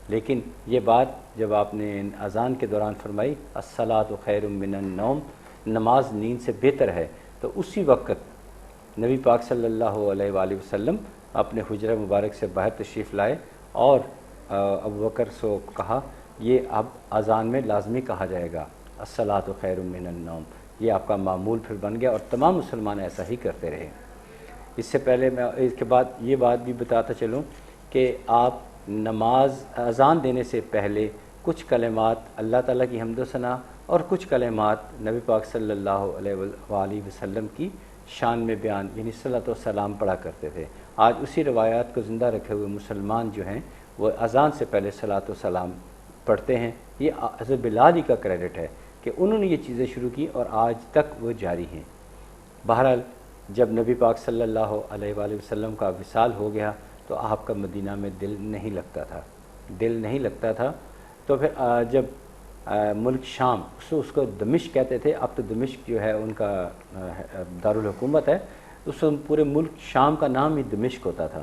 لیکن یہ بات جب آپ نے اذان کے دوران فرمائی الصلاۃ خیر من النوم، نماز نیند سے بہتر ہے، تو اسی وقت نبی پاک صلی اللہ علیہ وآلہ وسلم اپنے حجرہ مبارک سے باہر تشریف لائے اور ابوبکر سے کہا یہ اب اذان میں لازمی کہا جائے گا الصلاۃ خیر من النوم، یہ آپ کا معمول پھر بن گیا، اور تمام مسلمان ایسا ہی کرتے رہے۔ اس سے پہلے میں اس کے بعد یہ بات بھی بتاتا چلوں کہ آپ نماز اذان دینے سے پہلے کچھ کلمات اللہ تعالیٰ کی حمد و ثنا اور کچھ کلمات نبی پاک صلی اللہ علیہ وآلہ وسلم کی شان میں بیان، یعنی صلاۃ و سلام پڑھا کرتے تھے۔ آج اسی روایات کو زندہ رکھے ہوئے مسلمان جو ہیں وہ اذان سے پہلے صلاۃ و سلام پڑھتے ہیں۔ یہ حضرت بلال ہی کا کریڈٹ ہے کہ انہوں نے یہ چیزیں شروع کی اور آج تک وہ جاری ہیں۔ بہرحال جب نبی پاک صلی اللہ علیہ وآلہ وسلم کا وصال ہو گیا تو آپ کا مدینہ میں دل نہیں لگتا تھا، تو پھر جب ملک شام، اس کو دمشق کہتے تھے، اب تو دمشق جو ہے ان کا دارالحکومت ہے، اس پورے ملک شام کا نام ہی دمشق ہوتا تھا،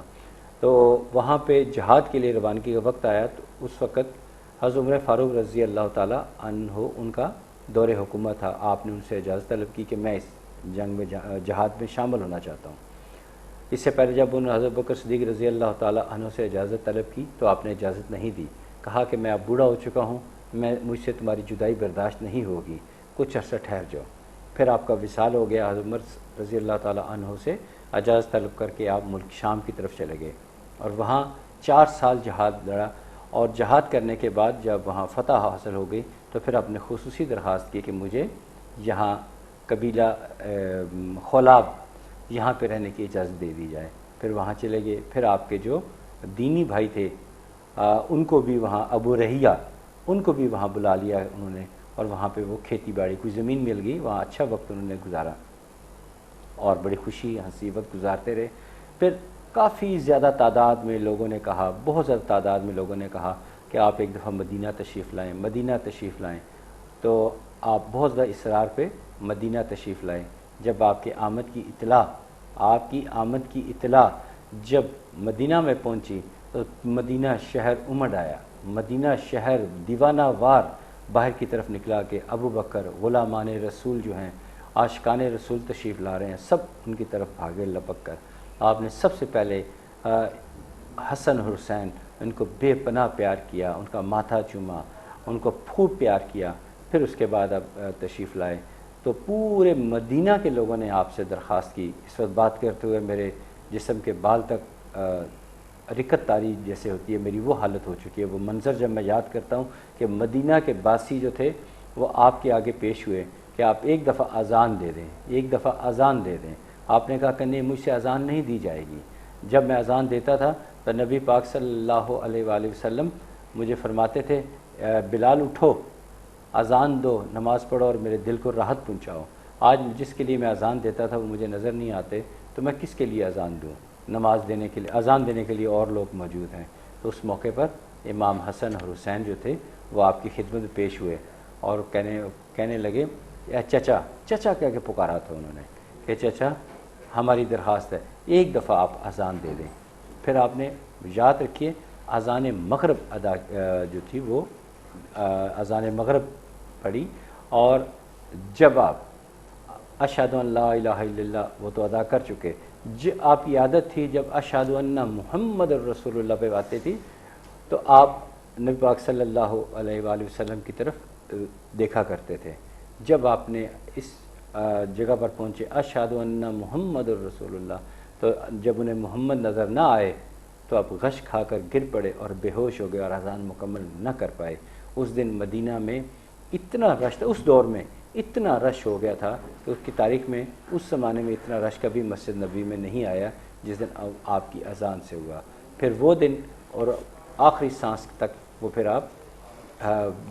تو وہاں پہ جہاد کے لیے روانگی کا وقت آیا، تو اس وقت حضرت عمر فاروق رضی اللہ تعالیٰ عنہ ان کا دور حکومت تھا۔ آپ نے ان سے اجازت طلب کی کہ میں اس جنگ میں جہاد میں شامل ہونا چاہتا ہوں۔ اس سے پہلے جب انہوں نے حضرت بکر صدیق رضی اللہ تعالیٰ عنہ سے اجازت طلب کی تو آپ نے اجازت نہیں دی، کہا کہ میں اب بوڑھا ہو چکا ہوں، مجھ سے تمہاری جدائی برداشت نہیں ہوگی، کچھ عرصہ ٹھہر جاؤ۔ پھر آپ کا وصال ہو گیا، حضرت عمر رضی اللہ تعالیٰ عنہ سے اجازت طلب کر کے آپ ملک شام کی طرف چلے گئے اور وہاں 4 سال جہاد لڑا، اور جہاد کرنے کے بعد جب وہاں فتح حاصل ہو گئی تو پھر آپ نے خصوصی درخواست کی کہ مجھے یہاں قبیلہ خولاب یہاں پہ رہنے کی اجازت دے دی جائے۔ پھر وہاں چلے گئے، پھر آپ کے جو دینی بھائی تھے ان کو بھی وہاں ابو رحیہ ان کو بھی وہاں بلا لیا انہوں نے، اور وہاں پہ وہ کھیتی باڑی کوئی زمین مل گئی، وہاں اچھا وقت انہوں نے گزارا اور بڑی خوشی ہنسی وقت گزارتے رہے۔ پھر کافی زیادہ تعداد میں لوگوں نے کہا، بہت زیادہ تعداد میں لوگوں نے کہا کہ آپ ایک دفعہ مدینہ تشریف لائیں، تو آپ بہت زیادہ اصرار پہ مدینہ تشریف لائیں۔ جب آپ کی آمد کی اطلاع جب مدینہ میں پہنچی تو مدینہ شہر امڑ آیا، مدینہ شہر دیوانہ وار باہر کی طرف نکلا کہ ابو بکر غلامان رسول جو ہیں، عاشقان رسول تشریف لا رہے ہیں، سب ان کی طرف بھاگے لپک کر۔ آپ نے سب سے پہلے حسن اور حسین ان کو بے پناہ پیار کیا، ان کا ماتھا چوما، ان کو خوب پیار کیا، پھر اس کے بعد آپ تشریف لائے۔ تو پورے مدینہ کے لوگوں نے آپ سے درخواست کی۔ اس وقت بات کرتے ہوئے میرے جسم کے بال تک رکت طاری جیسے ہوتی ہے، میری وہ حالت ہو چکی ہے۔ وہ منظر جب میں یاد کرتا ہوں کہ مدینہ کے باسی جو تھے وہ آپ کے آگے پیش ہوئے کہ آپ ایک دفعہ اذان دے دیں، آپ نے کہا کہ نہیں، مجھ سے اذان نہیں دی جائے گی۔ جب میں اذان دیتا تھا تو نبی پاک صلی اللہ علیہ وآلہ وسلم مجھے فرماتے تھے بلال اٹھو، اذان دو، نماز پڑھو اور میرے دل کو راحت پہنچاؤ۔ آج جس کے لیے میں اذان دیتا تھا وہ مجھے نظر نہیں آتے، تو میں کس کے لیے اذان دوں؟ اذان دینے کے لیے اور لوگ موجود ہیں۔ تو اس موقع پر امام حسن اور حسین جو تھے وہ آپ کی خدمت میں پیش ہوئے اور کہنے لگے چچا کہہ کے پکارا تھا انہوں نے کہ چچا ہماری درخواست ہے ایک دفعہ آپ اذان دے دیں۔ پھر آپ نے یاد رکھیے اذان مغرب جو تھی وہ اذان مغرب پڑھی اور جب آپ اشہد ان لا الہ الا اللہ وہ تو ادا کر چکے، آپ کی عادت تھی جب اشہد ان محمد الرسول اللہ پہ آتے تھی تو آپ نبی پاک صلی اللہ علیہ وآلہ وسلم کی طرف دیکھا کرتے تھے۔ جب آپ نے اس جگہ پر پہنچے اشہد ان محمد الرسول اللہ، تو جب انہیں محمد نظر نہ آئے تو آپ غش کھا کر گر پڑے اور بے ہوش ہو گئے اور اذان مکمل نہ کر پائے۔ اس دن مدینہ میں اتنا رش تھا، اس دور میں اتنا رش ہو گیا تھا کہ اس کی تاریخ میں اس زمانے میں اتنا رش کبھی مسجد نبی میں نہیں آیا جس دن آپ کی اذان سے ہوا۔ پھر وہ دن اور آخری سانس تک وہ پھر آپ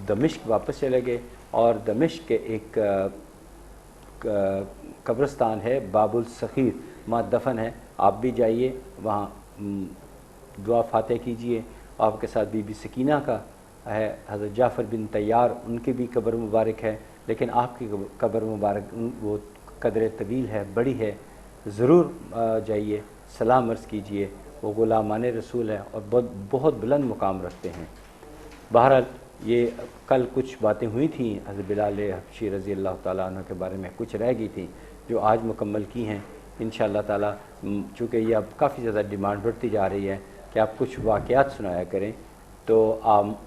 دمشق واپس چلے گئے، اور دمشق کے ایک قبرستان ہے باب الصخیر، وہاں دفن ہے، آپ بھی جائیے وہاں دعا فاتح کیجئے۔ آپ کے ساتھ بی بی سکینہ کا ہے، حضرت جعفر بن طیار ان کی بھی قبر مبارک ہے، لیکن آپ کی قبر مبارک وہ قدر طویل ہے، بڑی ہے، ضرور جائیے، سلام عرض کیجئے۔ وہ غلامان رسول ہیں اور بہت بلند مقام رکھتے ہیں۔ بہرحال یہ کل کچھ باتیں ہوئی تھیں حضرت بلال حبشی رضی اللہ تعالیٰ عنہ کے بارے میں، کچھ رہ گئی تھیں جو آج مکمل کی ہیں انشاءاللہ تعالیٰ، چونکہ یہ اب کافی زیادہ ڈیمانڈ بڑھتی جا رہی ہے کہ آپ کچھ واقعات سنایا کریں، تو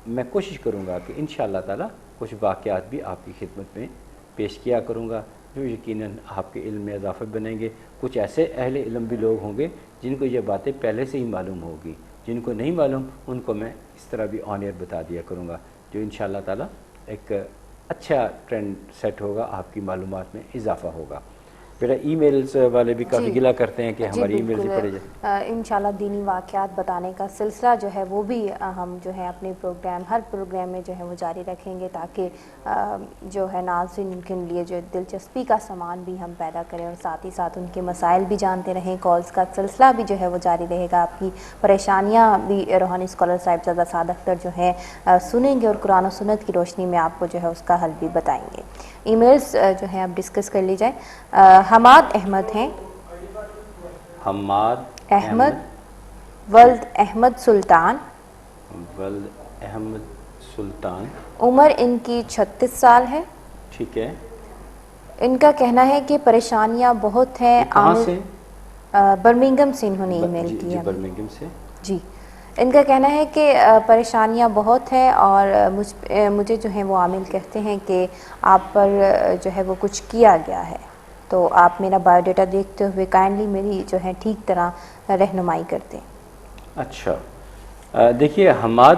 میں کوشش کروں گا کہ انشاءاللہ تعالیٰ کچھ واقعات بھی آپ کی خدمت میں پیش کیا کروں گا جو یقیناً آپ کے علم میں اضافہ بنیں گے۔ کچھ ایسے اہل علم بھی لوگ ہوں گے جن کو یہ باتیں پہلے سے ہی معلوم ہوگی، جن کو نہیں معلوم ان کو میں اس طرح بھی آن ایئر بتا دیا کروں گا، جو انشاءاللہ تعالیٰ ایک اچھا ٹرینڈ سیٹ ہوگا، آپ کی معلومات میں اضافہ ہوگا۔ میرا ای میلز والے بھی کافی گلہ کرتے ہیں کہ ہماری ای میلز ہی پڑھے جائیں۔ انشاءاللہ دینی واقعات بتانے کا سلسلہ جو ہے وہ بھی ہم جو ہے اپنے پروگرام ہر پروگرام میں جو ہے وہ جاری رکھیں گے، تاکہ جو ہے ناظرین کے لیے جو دلچسپی کا سامان بھی ہم پیدا کریں اور ساتھ ہی ساتھ ان کے مسائل بھی جانتے رہیں۔ کالز کا سلسلہ بھی جو ہے وہ جاری رہے گا، آپ کی پریشانیاں بھی روحانی اسکالر صاحبزادہ سعد اختر جو ہے سنیں گے اور قرآن و سنت کی روشنی میں آپ کو جو ہے اس کا حل بھی بتائیں گے۔ ای میلز جو ہیں اب ڈسکس کر لی جائے۔ حماد احمد ہیں، حماد احمد ولد احمد سلطان، ولد احمد سلطان، عمر ان کی 36 سال ہے۔ ٹھیک ہے۔ ان کا کہنا ہے کہ پریشانیاں بہت ہیں۔ کہاں سے؟ برمنگھم سے انہوں نے ای میل کی ہے۔ برمنگھم سے جی، ان کا کہنا ہے کہ پریشانیاں بہت ہیں اور مجھے جو ہے وہ عامل کہتے ہیں کہ آپ پر جو ہے وہ کچھ کیا گیا ہے، تو آپ میرا بایو ڈیٹا دیکھتے ہوئے کائنڈلی میری جو ہے ٹھیک طرح رہنمائی کر دیں۔ اچھا، دیکھیے حماد،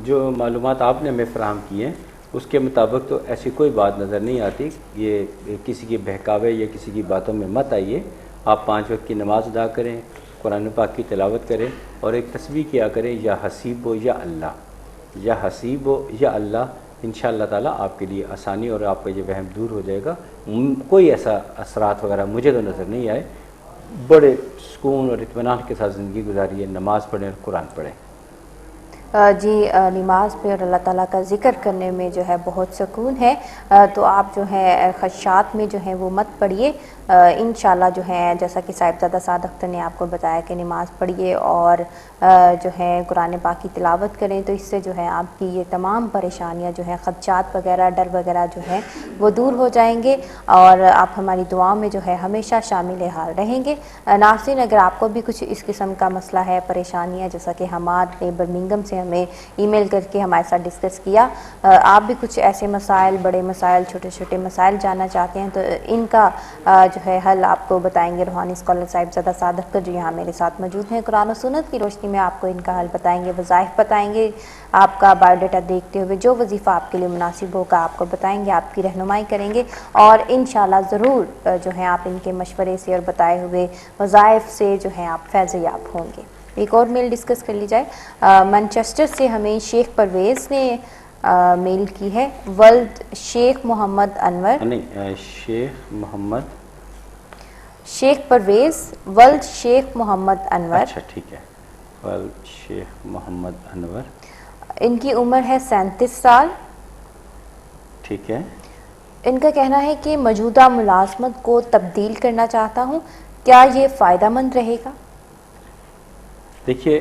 جو معلومات آپ نے ہمیں فراہم کی ہیں اس کے مطابق تو ایسی کوئی بات نظر نہیں آتی، یہ کسی کے بہکاوے یا کسی کی باتوں میں مت آئیے۔ آپ 5 وقت کی نماز ادا کریں، قرآن پاک کی تلاوت کریں اور ایک تسبیح کیا کریں، یا حسیب ہو یا اللہ، یا حسیب ہو یا اللہ، انشاءاللہ تعالیٰ آپ کے لیے آسانی اور آپ کا یہ وہم دور ہو جائے گا۔ کوئی ایسا اثرات وغیرہ مجھے تو نظر نہیں آئے۔ بڑے سکون اور اطمینان کے ساتھ زندگی گزاریے، نماز پڑھیں اور قرآن پڑھیں۔ جی، نماز پہ اور اللہ تعالیٰ کا ذکر کرنے میں جو ہے بہت سکون ہے، تو آپ جو ہے خدشات میں جو ہے وہ مت پڑھیے۔ انشاءاللہ جو ہے جیسا کہ صاحبزادہ سعد اختر نے آپ کو بتایا کہ نماز پڑھیے اور جو ہے قرآن پاک کی تلاوت کریں، تو اس سے جو ہے آپ کی یہ تمام پریشانیاں جو ہیں، خدشات وغیرہ، ڈر وغیرہ جو ہے وہ دور ہو جائیں گے اور آپ ہماری دعاؤں میں جو ہے ہمیشہ شامل حال رہیں گے۔ ناظرین، اگر آپ کو بھی کچھ اس قسم کا مسئلہ ہے، پریشانیاں، جیسا کہ حماد نے برمنگھم سے ہمیں ای میل کر کے ہمارے ساتھ ڈسکس کیا، آپ بھی کچھ ایسے مسائل، بڑے مسائل، چھوٹے چھوٹے مسائل جاننا چاہتے ہیں تو ان کا جو ہے حل آپ کو بتائیں گے روحانی اسکالر صاحبزادہ سعد اختر جو یہاں میرے ساتھ موجود ہیں۔ قرآن و سنت کی روشنی میں آپ کو ان کا حل بتائیں گے، وظائف بتائیں گے، آپ کا بایو ڈیٹا دیکھتے ہوئے جو وظیفہ آپ کے لیے مناسب ہوگا آپ کو بتائیں گے، آپ کی رہنمائی کریں گے اور انشاءاللہ ضرور جو ہے آپ ان کے مشورے سے اور بتائے ہوئے وظائف سے جو ہے آپ فیض یاب ہوں گے۔ ایک اور میل ڈسکس کر لی جائے۔ مانچسٹر سے ہمیں شیخ پرویز نے میل کی ہے، ولد شیخ محمد انور، نہیں، شیخ پرویز ولد شیخ محمد انور۔ اچھا ٹھیک ہے، ولد شیخ محمد انور۔ ان کی عمر ہے 37 سال۔ ٹھیک ہے۔ ان کا کہنا ہے کہ موجودہ ملازمت کو تبدیل کرنا چاہتا ہوں، کیا یہ فائدہ مند رہے گا؟ دیکھیے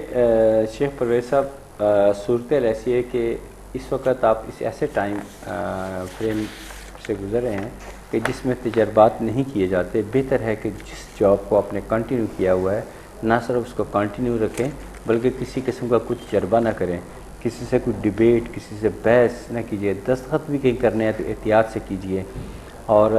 شیخ پرویز صاحب، صورتحال ایسی ہے کہ اس وقت آپ اس ایسے ٹائم فریم سے گزر رہے ہیں کہ جس میں تجربات نہیں کیے جاتے. بہتر ہے کہ جس جاب کو آپ نے کنٹینیو کیا ہوا ہے نہ صرف اس کو کنٹینیو رکھیں بلکہ کسی قسم کا کچھ تجربہ نہ کریں, کسی سے کوئی ڈیبیٹ, کسی سے بحث نہ کیجیے. دستخط بھی کہیں کرنے ہیں تو احتیاط سے کیجیے. اور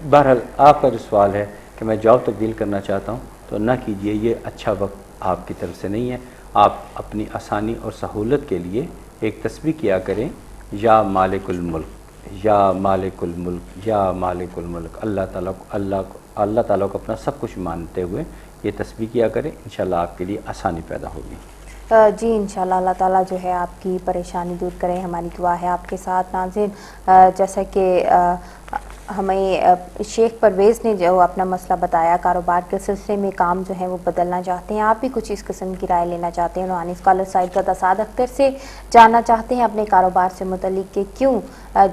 بہرحال آپ کا جو سوال ہے کہ میں جاب تبدیل کرنا چاہتا ہوں تو نہ کیجیے, یہ اچھا وقت آپ کی طرف سے نہیں ہے. آپ اپنی آسانی اور سہولت کے لیے ایک تسبیح کیا کریں, یا مالک الملک, یا مالک الملک, یا مالک الملک. اللہ تعالیٰ کو اپنا سب کچھ مانتے ہوئے یہ تسبیح کیا کریں, انشاءاللہ آپ کے لیے آسانی پیدا ہوگی. جی انشاءاللہ اللہ تعالیٰ جو ہے آپ کی پریشانی دور کریں, ہماری دعا ہے آپ کے ساتھ. ناظرین, جیسا کہ ہمیں شیخ پرویز نے جو اپنا مسئلہ بتایا, کاروبار کے سلسلے میں کام جو ہے وہ بدلنا چاہتے ہیں, آپ بھی کچھ اس قسم کی رائے لینا چاہتے ہیں, روحانی اسکالر صاحبزادہ سعد اختر سے جاننا چاہتے ہیں اپنے کاروبار سے متعلق کہ کیوں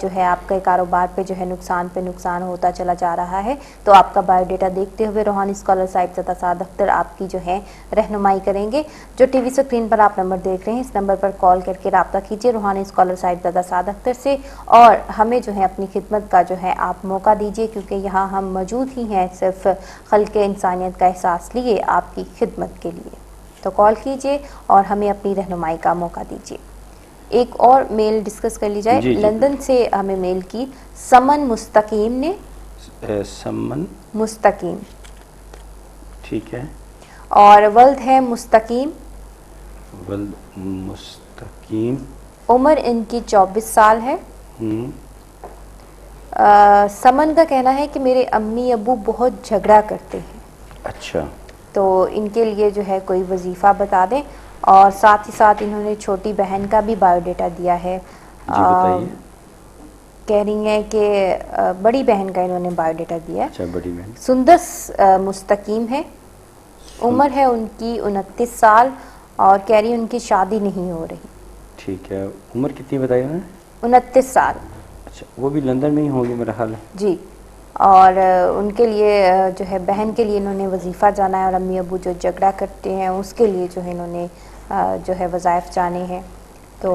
جو ہے آپ کے کاروبار پہ جو ہے نقصان ہوتا چلا جا رہا ہے, تو آپ کا بایو ڈیٹا دیکھتے ہوئے روحانی اسکالر صاحبزادہ سعد اختر آپ کی جو ہے رہنمائی کریں گے. جو ٹی وی اسکرین پر آپ نمبر دیکھ رہے ہیں اس نمبر پر کال کر کے رابطہ کیجیے روحانی اسکالر صاحبزادہ سعد اختر سے, اور ہمیں جو ہے اپنی خدمت کا جو ہے آپ موقع دیجیے, کیونکہ یہاں ہم موجود ہی ہیں صرف خلق انسانیت کا احساس لیے آپ کی خدمت کے لیے. تو کال کیجیے اور ہمیں اپنی رہنمائی کا موقع دیجیے. ایک اور میل ڈسکس کر لی جائے. جی لندن سے ہمیں میل کی سمن مستقیم نے. سمن مستقیم, ٹھیک ہے. اور ولد ہے مستقیم. ولد مستقیم. عمر ان کی 24 سال ہے. سمن کا کہنا ہے کہ میرے امی ابو بہت جھگڑا کرتے ہیں. اچھا. تو ان کے لیے جو ہے کوئی وظیفہ بتا دیں, اور ساتھ ہی ساتھ انہوں نے چھوٹی بہن کا بھی بایو ڈیٹا دیا ہے. جی بتائیے. کہہ رہی ہیں کہ بڑی بہن کا انہوں نے بایو ڈیٹا دیا ہے. اچھا, بڑی بہن. سندس مستقیم ہے. عمر ہے ان کی 29 سال, اور کہہ رہی ہیں ان کی شادی نہیں ہو رہی. ٹھیک ہے. عمر کتنی بتائی انہوں نے؟ 29 سال. اچھا, وہ بھی لندن میں ہی ہوگی میرا خیال ہے. جی, اور ان کے لیے جو ہے بہن کے لیے انہوں نے وظیفہ جانا ہے, اور امی ابو جو جھگڑا کرتے ہیں اس کے لیے جو ہے انہوں نے جو ہے وظائف جانے ہیں. تو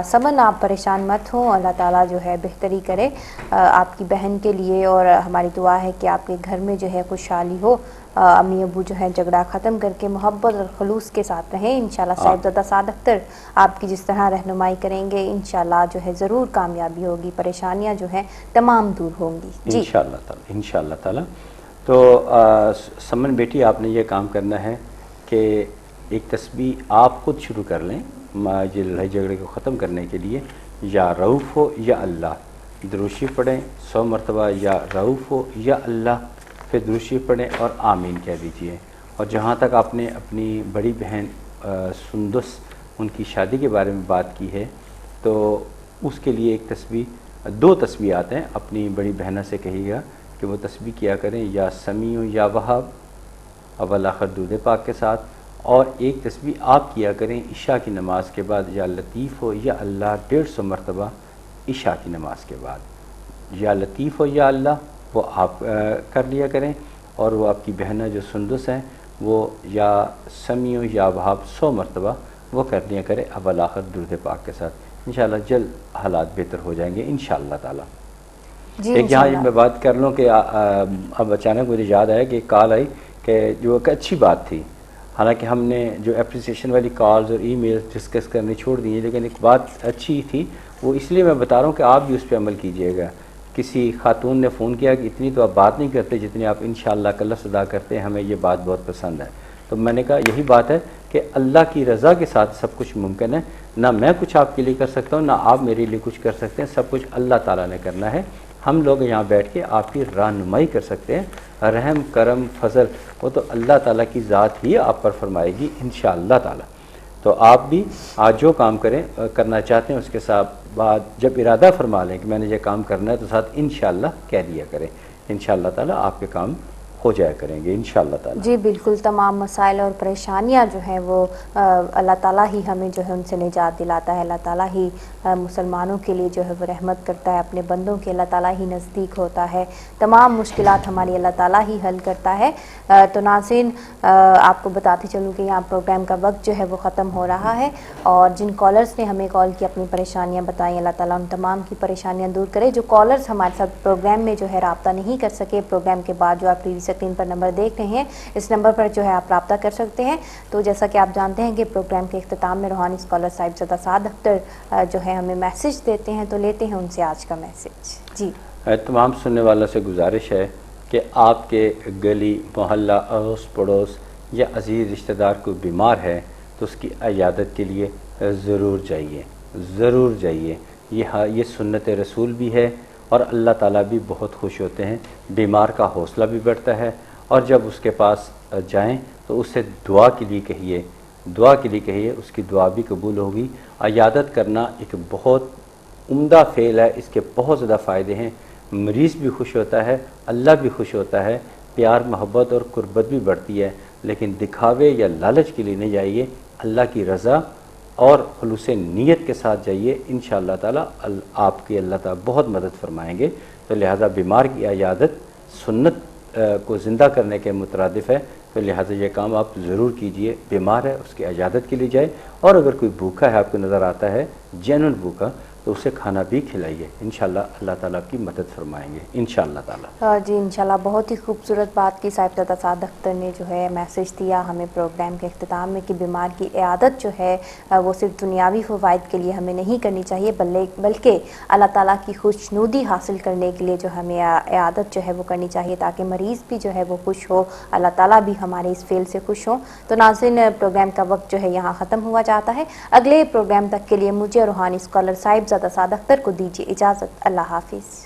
سمن آپ پریشان مت ہوں, اللہ تعالیٰ جو ہے بہتری کرے آپ کی بہن کے لیے, اور ہماری دعا ہے کہ آپ کے گھر میں جو ہے خوشحالی ہو, امی ابو جو ہے جھگڑا ختم کر کے محبت اور خلوص کے ساتھ رہیں. انشاءاللہ صاحبزادہ سعد اختر آپ کی جس طرح رہنمائی کریں گے انشاءاللہ جو ہے ضرور کامیابی ہوگی, پریشانیاں جو ہیں تمام دور ہوں گی. جی انشاءاللہ تعالی, انشاءاللہ تعالی. تو سمن بیٹی, آپ نے یہ کام کرنا ہے کہ ایک تسبیح آپ خود شروع کر لیں یہ لڑائی جھگڑے کو ختم کرنے کے لیے. یا رؤوف ہو یا اللہ, دروشی پڑھیں 100 مرتبہ, یا رؤوف ہو یا اللہ, پھر دروشی پڑھیں اور آمین کہہ دیجئے. اور جہاں تک آپ نے اپنی بڑی بہن سندس ان کی شادی کے بارے میں بات کی ہے, تو اس کے لیے ایک تسبیح, 2 تسبیحات ہیں. اپنی بڑی بہنہ سے کہیے گا کہ وہ تسبیح کیا کریں, یا سمیع یا وہاب اول آخر درود پاک کے ساتھ. اور ایک تسبیح آپ کیا کریں عشاء کی نماز کے بعد, یا لطیف ہو یا اللہ 150 مرتبہ عشاء کی نماز کے بعد. یا لطیف ہو یا اللہ وہ آپ کر لیا کریں, اور وہ آپ کی بہنہ جو سندس ہیں وہ یا سمیع یا وہاب 100 مرتبہ وہ کر لیا کریں اول آخر درود پاک کے ساتھ. انشاءاللہ جلد حالات بہتر ہو جائیں گے انشاءاللہ تعالی. ایک یہاں میں بات کر لوں کہ اب اچانک مجھے یاد آیا کہ کال آئی کہ جو ایک اچھی بات تھی, حالانکہ ہم نے جو اپریسیشن والی کالز اور ای میل ڈسکس کرنے چھوڑ دی ہیں, لیکن ایک بات اچھی تھی, وہ اس لیے میں بتا رہا ہوں کہ آپ بھی اس پہ عمل کیجئے گا. کسی خاتون نے فون کیا کہ اتنی تو آپ بات نہیں کرتے جتنی آپ انشاءاللہ کا لفظ ادا کرتے ہیں, ہمیں یہ بات بہت پسند ہے. تو میں نے کہا یہی بات ہے کہ اللہ کی رضا کے ساتھ سب کچھ ممکن ہے. نہ میں کچھ آپ کے لیے کر سکتا ہوں, نہ آپ میرے لیے کچھ کر سکتے ہیں, سب کچھ اللہ تعالیٰ نے کرنا ہے. ہم لوگ یہاں بیٹھ کے آپ کی رہنمائی کر سکتے ہیں. رحم کرم فضل وہ تو اللہ تعالیٰ کی ذات ہی آپ پر فرمائے گی انشاءاللہ تعالیٰ. تو آپ بھی آج جو کام کرنا چاہتے ہیں اس کے ساتھ بعد جب ارادہ فرما لیں کہ میں نے یہ کام کرنا ہے, تو ساتھ انشاءاللہ کہہ دیا کریں. انشاءاللہ تعالیٰ آپ کے کام ہو جایا کریں گے انشاءاللہ تعالی۔ جی بالکل، تمام مسائل اور پریشانیاں جو ہیں وہ اللہ تعالیٰ ہی ہمیں جو ہے ان سے نجات دلاتا ہے، اللہ تعالیٰ ہی مسلمانوں کے لیے جو ہے وہ رحمت کرتا ہے، اپنے بندوں کے اللہ تعالیٰ ہی نزدیک ہوتا ہے، تمام مشکلات ہماری اللہ تعالیٰ ہی حل کرتا ہے۔ تو ناظرین آپ کو بتاتے چلوں کہ یہاں پروگرام کا وقت جو ہے وہ ختم ہو رہا ہے، اور جن کالرز نے ہمیں کال کی اپنی پریشانیاں بتائیں، اللہ تعالیٰ ان تمام کی پریشانیاں دور کرے۔ جو کالرز ہمارے ساتھ پروگرام میں جو ہے رابطہ نہیں کر سکے، پروگرام کے بعد جو آپ ٹی وی اسکرین پر نمبر دیکھ رہے ہیں، اس نمبر پر جو ہے آپ رابطہ کر سکتے ہیں۔ تو جیسا کہ آپ جانتے ہیں کہ پروگرام کے اختتام میں روحانی اسکالر صاحبزادہ سعد اختر جو ہے ہمیں میسج دیتے ہیں، تو لیتے ہیں ان سے آج کا میسج۔ جی تمام سننے والوں سے گزارش ہے کہ آپ کے گلی محلہ اڑوس پڑوس یا عزیز رشتہ دار کوئی بیمار ہے تو اس کی عیادت کے لیے ضرور جائیے، ضرور جائیے۔ یہ سنت رسول بھی ہے، اور اللہ تعالیٰ بھی بہت خوش ہوتے ہیں، بیمار کا حوصلہ بھی بڑھتا ہے، اور جب اس کے پاس جائیں تو اسے دعا کے لیے کہیے، دعا کے لیے کہیے، اس کی دعا بھی قبول ہوگی۔ عیادت کرنا ایک بہت عمدہ فعل ہے، اس کے بہت زیادہ فائدے ہیں، مریض بھی خوش ہوتا ہے، اللہ بھی خوش ہوتا ہے، پیار محبت اور قربت بھی بڑھتی ہے۔ لیکن دکھاوے یا لالچ کے لیے نہیں جائیے، اللہ کی رضا اور خلوص نیت کے ساتھ جائیے، انشاءاللہ تعالیٰ آپ کی اللہ تعالیٰ بہت مدد فرمائیں گے۔ تو لہذا بیمار کی عیادت سنت کو زندہ کرنے کے مترادف ہے، تو لہذا یہ کام آپ ضرور کیجئے۔ بیمار ہے اس کی عیادت کے لیے جائے، اور اگر کوئی بھوکا ہے آپ کو نظر آتا ہے جینون بھوکا، تو اسے کھانا بھی کھلائیے، انشاءاللہ اللہ تعالیٰ کی مدد فرمائیں گے انشاءاللہ تعالیٰ۔ جی انشاءاللہ، بہت ہی خوبصورت بات کی صاحبزادہ سعد اختر نے جو ہے میسج دیا ہمیں پروگرام کے اختتام میں، کہ بیمار کی عیادت جو ہے وہ صرف دنیاوی فوائد کے لیے ہمیں نہیں کرنی چاہیے، بلکہ اللہ تعالیٰ کی خوشنودی حاصل کرنے کے لیے جو ہمیں عیادت جو ہے وہ کرنی چاہیے، تاکہ مریض بھی جو ہے وہ خوش ہو، اللہ تعالیٰ بھی ہمارے اس فعل سے خوش ہو۔ تو ناظرین، پروگرام کا وقت جو ہے یہاں ختم ہوا جاتا ہے۔ اگلے پروگرام تک کے لیے مجھے روحانی اسکالر صاحبزادہ سعد اختر کو دیجیے اجازت۔ اللہ حافظ۔